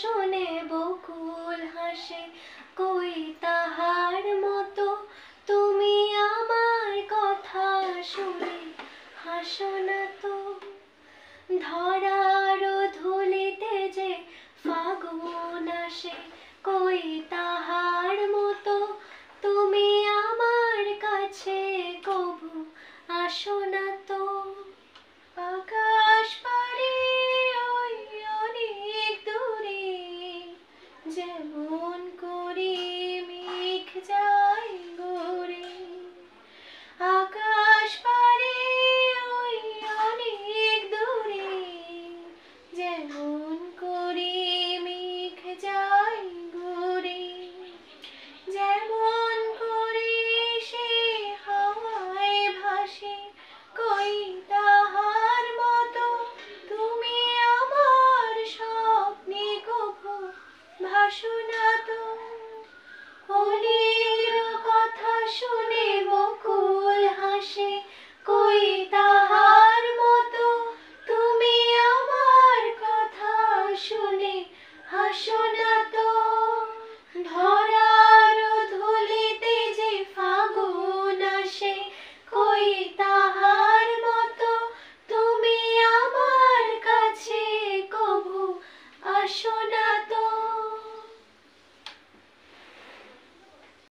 শুনে বকুল হাসে, কই তাহার মতো তুমি আমার কথা শুনে হাসো না তো। ধরার ধুলিতে যে ফাগুন আসে, কই তাহার মতো তুমি আমার কাছে কবু আসো না তো। আকাশ পারে ওই অনেক দূরে, যেমন করে মেঘ যায় গড়ে। আকাশ পারে ওই অনেক দূরে, যেমন করে মেঘ যায় গড়ে। যেমন করে সে হাওয়ায় ভাসে, কই তাহার মতো তুমি আমার স্বপ্নে কভু ভাসো না তো। অলির কথা শুনে বকুল হাসে, কই তাহার মতো তুমি আমার কথা শুনে হাসো না তো।